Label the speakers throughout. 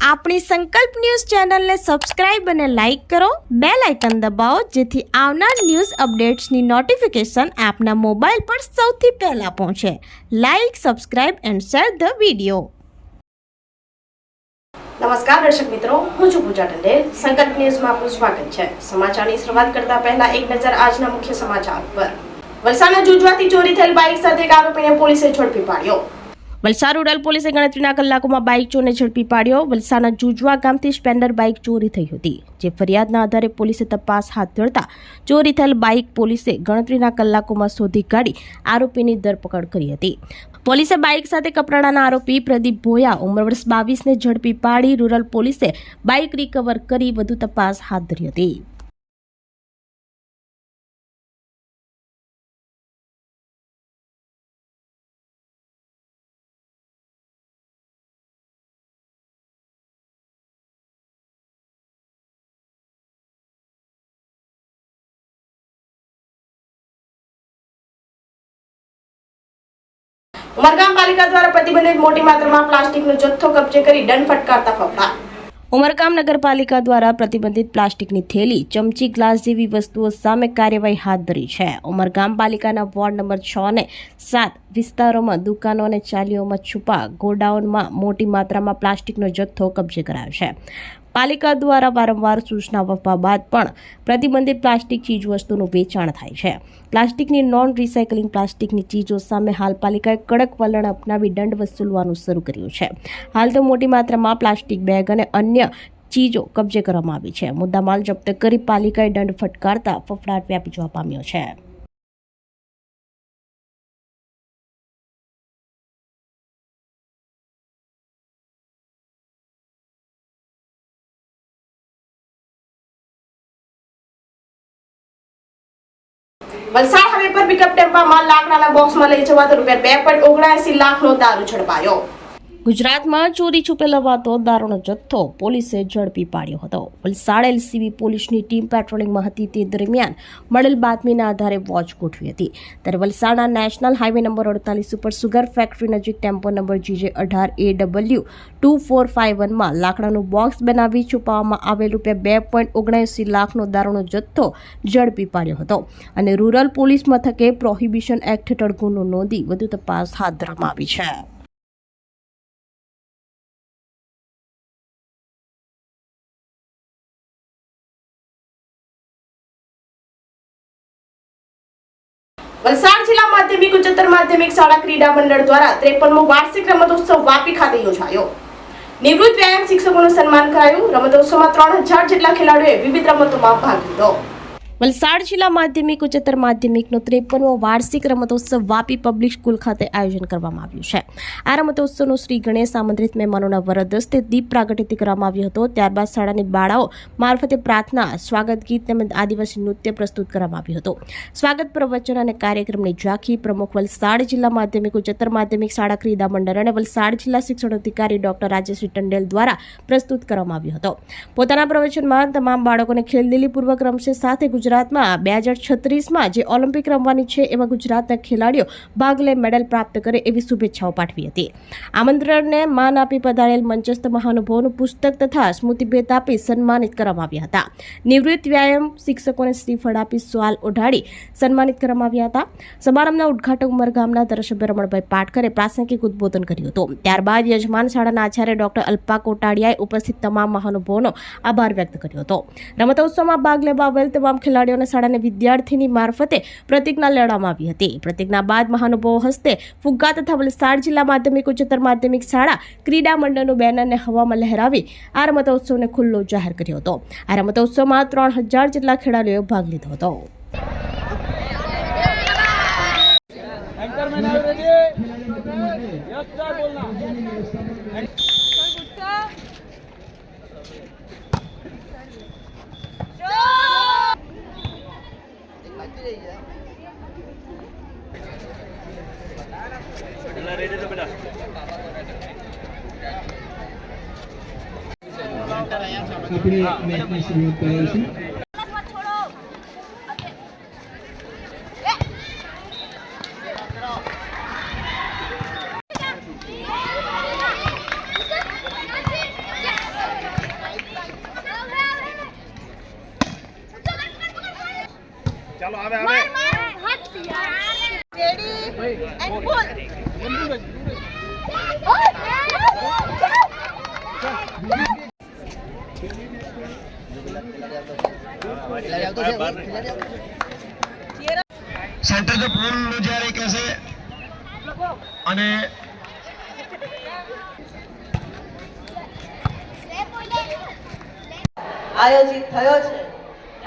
Speaker 1: આપણી સંકલ્પ ન્યૂઝ ચેનલને સબસ્ક્રાઇબ અને લાઇક કરો, બેલ આઇકન દબાવો જેથી આવનાર ન્યૂઝ અપડેટ્સની નોટિફિકેશન આપના મોબાઈલ પર સૌથી પહેલા પહોંચે. Like, subscribe and share the video.
Speaker 2: નમસ્કાર દર્શક મિત્રો, હું છું પૂજા ટંડેલ. સંકલ્પ ન્યૂઝમાં આપનું સ્વાગત છે. સમાચારની શરૂઆત કરતા પહેલા એક નજર આજના મુખ્ય સમાચાર પર. વલસાડના જુજવાથી ચોરી થયેલ બાઇક સાથે એક આરોપીને પોલીસે ઝડપી પાડ્યો. વલસાડ રૂરલ પોલીસે ગણતરીના કલાકોમાં બાઇક ચોરને ઝડપી પાડ્યો. વલસાડના જુજવા ગામથી સ્પ્લેન્ડર બાઇક ચોરી થઈ હતી, જે ફરિયાદના આધારે પોલીસે તપાસ હાથ ધરતા ચોરી થયેલ બાઇક પોલીસે ગણતરીના કલાકોમાં શોધી કાઢી આરોપીની ધરપકડ કરી હતી. પોલીસે બાઇક સાથે કપરાડાના આરોપી પ્રદીપ ભોયા ઉંમર વર્ષ 22ને ઝડપી પાડી રૂરલ પોલીસે બાઇક રિકવર કરી વધુ તપાસ હાથ ધરી હતી. ઉમરગામ પાલિકા દ્વારા પ્રતિબંધિત મોટી માત્રામાં પ્લાસ્ટિકનો જથ્થો કબજે કરી દંડ ફટકારતા ફફડા. ઉમરગામ નગરપાલિકા દ્વારા પ્રતિબંધિત પ્લાસ્ટિકની થેલી, ચમચી, ગ્લાસ જેવી વસ્તુઓ સામે કાર્યવાહી હાથ ધરી છે. ઉમરગામ પાલિકાના વોર્ડ નંબર 6 અને 7 વિસ્તારોમાં દુકાનો અને ચાલીઓમાં છુપા ગોડાઉનમાં મોટી માત્રામાં પ્લાસ્ટિકનો જથ્થો કબજે કરાયો છે. પાલિકા દ્વારા વારંવાર સૂચના આપવા બાદ પણ પ્રતિબંધિત પ્લાસ્ટિક ચીજવસ્તુનું વેચાણ થાય છે. પ્લાસ્ટિકની નોન રિસાયકલિંગ પ્લાસ્ટિકની ચીજો સામે હાલ પાલિકાએ કડક વલણ અપનાવી દંડ વસૂલવાનું શરૂ કર્યું છે. હાલ તો મોટી માત્રામાં પ્લાસ્ટિક બેગ અને અન્ય ચીજો કબજે કરવામાં આવી છે. મુદ્દામાલ જપ્ત કરી પાલિકાએ દંડ ફટકારતા ફફડાટ વ્યાપી જવા પામ્યો છે. વલસાડ હાઈવે પર પિકઅપ ટેમ્પામાં લાકડાના બોક્સમાં લઈ જવાતો ₹2.79 લાખનો દારૂ ઝડપાયો. ગુજરાતમાં ચોરી છુપેલ હોવાતો દારૂનો જથ્થો પોલીસે ઝડપી પાડ્યો હતો. વલસાડ એલસીબી પોલીસની ટીમ પેટ્રોલિંગમાં હતી તે દરમિયાન મળેલ બાતમીના આધારે વોચ ગોઠવી હતી. ત્યારે વલસાડના નેશનલ હાઈવે નંબર 48 ઉપર સુગર ફેક્ટરી નજીક ટેમ્પો નંબર GJ18AW2451માં લાકડાનું બોક્સ બનાવી છુપાવવામાં આવેલ ₹2.79 લાખનો દારૂનો જથ્થો ઝડપી પાડ્યો હતો અને રૂરલ પોલીસ મથકે પ્રોહિબિશન એક્ટ હેઠળ ગુનો નોંધી વધુ તપાસ હાથ ધરવામાં આવી છે. વલસાડ જિલ્લા માધ્યમિક ઉચ્ચતર માધ્યમિક શાળા ક્રીડા મંડળ દ્વારા 53મો વાર્ષિક રમતોત્સવ વાપી ખાતે યોજાયો. નિવૃત્ત વ્યાયામ શિક્ષકોનું સન્માન કરાયું. રમતોત્સવમાં 3000 જેટલા ખેલાડીઓએ વિવિધ રમતોમાં ભાગ લીધો. વલસાડ જિલ્લા માધ્યમિક ઉચ્ચતર માધ્યમિકનો 53મો વાર્ષિક રમતોત્સવ વાપી પબ્લિક સ્કૂલ ખાતે આયોજન કરવામાં આવ્યું છે. આ રમતોત્સવનું શ્રી ગણેશ આમંત્રિત મહેમાનોના વરદ હસ્તે દીપ પ્રાગટ્ય કરવામાં આવ્યો હતો. ત્યારબાદ શાળાની બાળાઓ મારફતે પ્રાર્થના, સ્વાગત ગીત તેમજ આદિવાસી નૃત્ય પ્રસ્તુત કરવામાં આવ્યું હતું. સ્વાગત પ્રવચન અને કાર્યક્રમની ઝાંખી પ્રમુખ વલસાડ જિલ્લા માધ્યમિક ઉચ્ચતર માધ્યમિક શાળા ક્રીડા મંડળ અને વલસાડ જિલ્લા શિક્ષણ અધિકારી ડોક્ટર રાજેશ્રી ટંડેલ દ્વારા પ્રસ્તુત કરવામાં આવ્યો હતો. પોતાના પ્રવચનમાં તમામ બાળકોને ખેલદિલીપૂર્વક રમશે, સાથે ગુજરાતમાં 2036માં જે ઓલિમ્પિક રમવાની છે એમાં ગુજરાતના ખેલાડીઓ ભાગ લઈ મેડલ પ્રાપ્ત કરે એવી શુભેચ્છાઓ પાઠવી હતી. આમંત્રણને માન આપી પધારેલ મંચસ્થ મહાનુભાવોનું પુસ્તક તથા સ્મૃતિભેટ આપી સન્માનિત કરવામાં આવ્યા હતા. નિવૃત્ત વ્યાયામ શિક્ષકોને શ્રીફળ આપી સ્વાલ ઓઢાડી સન્માનિત કરવામાં આવ્યા હતા. સમારંભના ઉદઘાટક ઉમરગામના ધારાસભ્ય રમણભાઈ પાટકરે પ્રાસંગિક ઉદબોધન કર્યું હતું. ત્યારબાદ યજમાન શાળાના આચાર્ય ડોક્ટર અલ્પા કોટાડિયાએ ઉપસ્થિત તમામ મહાનુભાવોનો આભાર વ્યક્ત કર્યો હતો. રમતોત્સવમાં ભાગ લેવા આવેલ તમામ ખેલાડીઓને શાળાના વિદ્યાર્થીની મારફતે પ્રતિજ્ઞા લેવડાવવામાં આવી હતી. પ્રતિજ્ઞા બાદ મહાનુભાવો હસ્તે ફુગ્ગા તથા વલસાડ જિલ્લા માધ્યમિક ઉચ્ચતર માધ્યમિક શાળા ક્રીડા મંડળનું બેનરને હવામાં લહેરાવી આ રમતોત્સવને ખુલ્લો જાહેર કર્યો હતો. આ રમતોત્સવમાં 3000 જેટલા ખેલાડીઓએ ભાગ લીધો હતો.
Speaker 3: સેન્ટર જો ફૂલ જ્યારે કહેશે અને
Speaker 4: આયોજિત થયો છે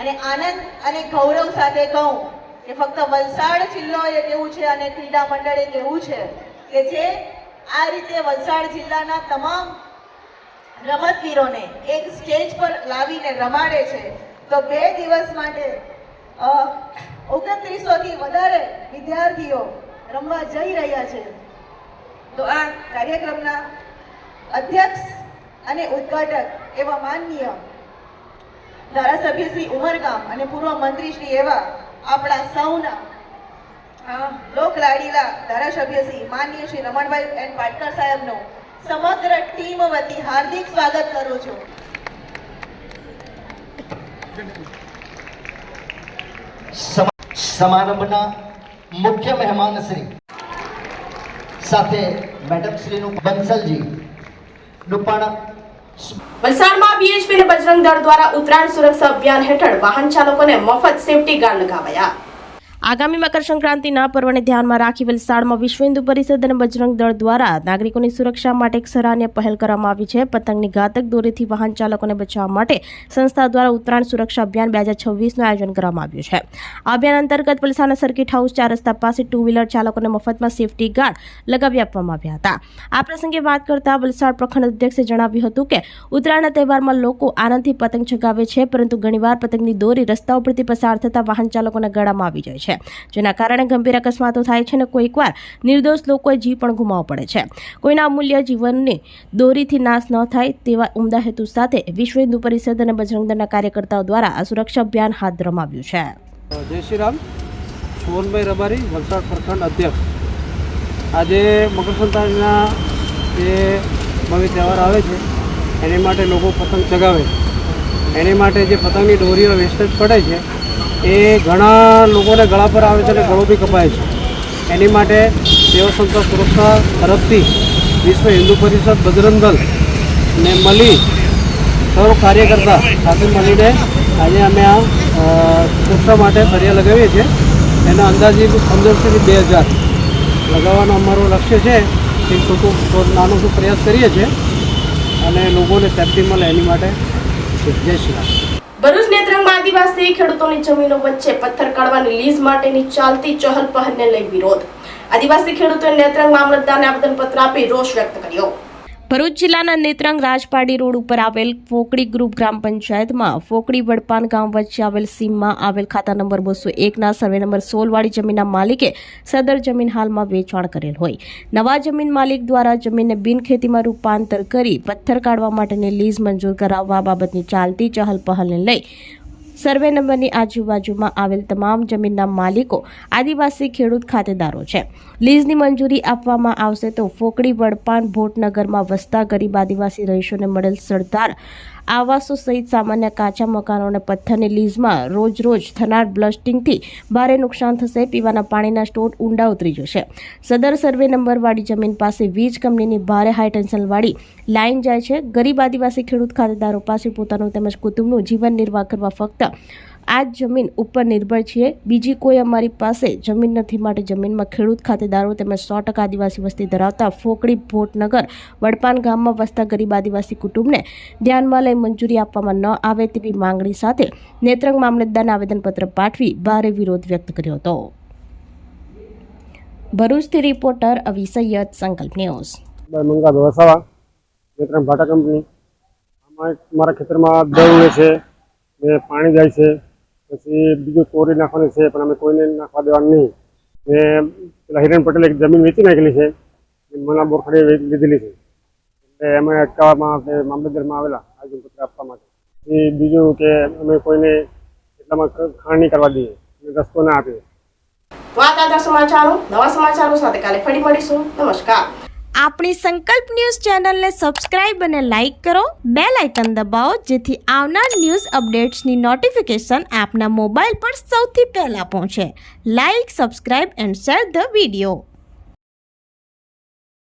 Speaker 4: અને આનંદ અને ગૌરવ સાથે કહું કે ફક્ત વલસાડ જિલ્લોએ કેવું છે અને ક્રીડા મંડળે કેવું છે કે જે આ રીતે વલસાડ જિલ્લાના તમામ રમતવીરોને એક સ્ટેજ પર લાવીને રમાડે છે તો 2 દિવસ માટે 2900 થી વધારે વિદ્યાર્થીઓ રમવા જઈ રહ્યા છે. તો આ કાર્યક્રમના અધ્યક્ષ અને ઉદ્ઘાટક એવા માનનીય ધારાસભ્ય શ્રી ઉમરગામ અને પૂર્વ મંત્રી શ્રી એવા આપણા સૌના લોકલાડીલા ધારાસભ્ય શ્રી માનનીય શ્રી રમણભાઈ એન પાટકર સાહેબનું સમગ્ર ટીમ વતી હાર્દિક સ્વાગત કરું છું.
Speaker 3: સમારંભના મુખ્ય મહેમાન શ્રી સાથે મેડમ શ્રીનું બંસલજી ડુપાણા
Speaker 2: વલસાડમાં બીએચપી અને બજરંગ દળ દ્વારા ઉત્તરાયણ સુરક્ષા અભિયાન હેઠળ વાહન ચાલકોને મફત સેફટી ગાર્ડ લગાવાયા. આગામી મકર સંક્રાંતિના પર્વને ધ્યાનમાં રાખી વલસાડમાં વિશ્વ હિન્દુ પરિષદ અને બજરંગ દળ દ્વારા નાગરિકોની સુરક્ષા માટે એક સરાહનીય પહેલ કરવામાં આવી છે. પતંગની ઘાતક દોરીથી વાહન ચાલકોને બચાવવા માટે સંસ્થા દ્વારા ઉત્તરાયણ સુરક્ષા અભિયાન 2026નું આયોજન કરવામાં આવ્યું છે. આ અભિયાન અંતર્ગત વલસાડના સર્કિટ હાઉસ 4 રસ્તા પાસે 2 વ્હીલર ચાલકોને મફતમાં સેફટી ગાર્ડ લગાવી આપવામાં આવ્યા હતા. આ પ્રસંગે વાત કરતા વલસાડ પ્રખંડ અધ્યક્ષે જણાવ્યું હતું કે ઉત્તરાયણના તહેવારમાં લોકો આનંદથી પતંગ ચગાવે છે, પરંતુ ઘણીવાર પતંગની દોરી રસ્તાઓ પરથી પસાર થતા વાહન ચાલકોના ગળામાં આવી જાય છે, જેના કારણે ગંભીર અકસ્માતો થાય છે અને કોઈકવાર નિર્દોષ લોકોએ જીવ પણ ગુમાવવો પડે છે. કોઈના અમૂલ્ય જીવનને દોરીથી નાશ ન થાય તેવા ઉમદા હેતુ સાથે વિશ્વ હિન્દુ પરિષદ અને બજરંગ દળના કાર્યકર્તાઓ દ્વારા આ સુરક્ષા અભિયાન હાથ ધરવામાં આવ્યું છે.
Speaker 5: જય શ્રી રામ. સોનભાઈ રબારી, વલસાડ પ્રખંડ અધ્યક્ષ. આજે મકરસંક્રાંતિના જે ભવ્ય તહેવાર આવે છે એની માટે લોકો પતંગ ચગાવે છે. એની માટે જે પતંગની દોરીઓ વેસ્ટેજ પડે છે એ ઘણા લોકોને ગળા પર આવે છે અને ગળો બી કપાય છે. એની માટે સેવા સંસ્થા સુરક્ષા તરફથી વિશ્વ હિન્દુ પરિષદ બજરંગ દળ ને મળી સૌ કાર્યકર્તા સાથે મળીને આજે અમે આ સુરક્ષા માટે ફરિયા લગાવીએ છીએ. એના અંદાજિત 1500 થી 2000 લગાવવાનો અમારો લક્ષ્ય છે. એક નાનો શું પ્રયાસ કરીએ છીએ અને લોકોને સેફટી મળે એની માટે. જય શ્રી રામ.
Speaker 2: ભરૂચ નેત્રંગમાં આદિવાસી ખેડૂતોની જમીનો વચ્ચે પથ્થર કાઢવાની લીઝ માટેની ચાલતી ચહલ પહલને લઈ વિરોધ. આદિવાસી ખેડૂતોએ નેત્રંગ મામલતદારને આવેદનપત્ર આપી રોષ વ્યક્ત કર્યો. ભરૂચ જિલ્લાના નેત્રંગ રાજપાડી રોડ ઉપર આવેલ ફોકડી ગ્રુપ ગ્રામ પંચાયતમાં ફોકડી વડપાન ગામ વચ્ચે આવેલ સીમમાં આવેલ ખાતા નંબર 201 સર્વે નંબર 16 વાળી જમીનના માલિકે સદર જમીન હાલમાં વેચાણ કરેલ હોય. નવા જમીન માલિક દ્વારા જમીનને બિનખેતીમાં રૂપાંતર કરી પથ્થર કાઢવા માટેની લીઝ મંજૂર કરાવવા બાબતની ચાલતી ચહલ પહલને લઈ સર્વે નંબરની આજુબાજુમાં આવેલ તમામ જમીનના માલિકો આદિવાસી ખેડૂત ખાતેદારો છે. લીઝની મંજૂરી આપવામાં આવશે તો ફોકડી વડપાન ભોટનગરમાં વસતા ગરીબ આદિવાસી રહીશોને મળેલ સરદાર આવાસો સહિત સામાન્ય કાચા મકાનો અને પથ્થરની લીઝમાં રોજ થનાર બ્લાસ્ટિંગથી ભારે નુકસાન થશે. પીવાના પાણીના સ્ટોર ઊંડા ઉતરી જશે. સદર સર્વે નંબરવાળી જમીન પાસે વીજ કંપનીની ભારે હાઈ ટેન્શનવાળી લાઇન જાય છે. ગરીબ આદિવાસી ખેડૂત ખાતેદારો પાસે પોતાનું તેમજ કુટુંબનું જીવન નિર્વાહ કરવા ફક્ત આ જ જમીન ઉપર નિર્ભર છીએ. બીજી કોઈ અમારી પાસે જમીન નથી, માટે જમીનમાં ખેડૂત ખાતેદારો તેમજ 100% આદિવાસી વસ્તી ધરાવતા ફોકડી ભોટનગર વડપાન ગામમાં વસતા ગરીબ આદિવાસી કુટુંબને ધ્યાનમાં લઈ મંજૂરી આપવામાં ન આવે તેવી માંગણી સાથે નેત્રંગ મામલતદારને આવેદનપત્ર પાઠવી ભારે વિરોધ વ્યક્ત કર્યો હતો. ભરૂચથી રિપોર્ટર અવી સૈયદ, સંકલ્પ ન્યૂઝ.
Speaker 5: મંગાદ વસાવા, નેત્રંગ ભાટા કંપની. મારા ખેતરમાં દળ છે ને પાણી જાય છે, પછી બીજું તોરી નાખવાની છે પણ અમે કોઈને નાખવા દેવાનું નહીં. ને પેલા હિરેન પટેલે એક જમીન વેચી નાખેલી છે, મના બોરખડે લીધેલી છે. એટલે અમે અટકાવવામાં મામલતદારમાં આવેલા આવેદનપત્ર આપવા માટે. પછી બીજું કે અમે કોઈને એટલામાં ખાણ નહીં કરવા દઈએ, રસ્તો ના આપીએ.
Speaker 2: વાત આધાર સમાચારો, નવા સમાચારો સાથે કાલે ફરી મળીશું. નમસ્કાર.
Speaker 1: આપણી સંકલ્પ ન્યૂઝ ચેનલને સબસ્ક્રાઇબ અને લાઇક કરો, બેલ આઇકન દબાવો જેથી આવનાર ન્યૂઝ અપડેટ્સની નોટિફિકેશન આપના મોબાઈલ પર સૌથી પહેલા પહોંચે. Like, subscribe and share the video.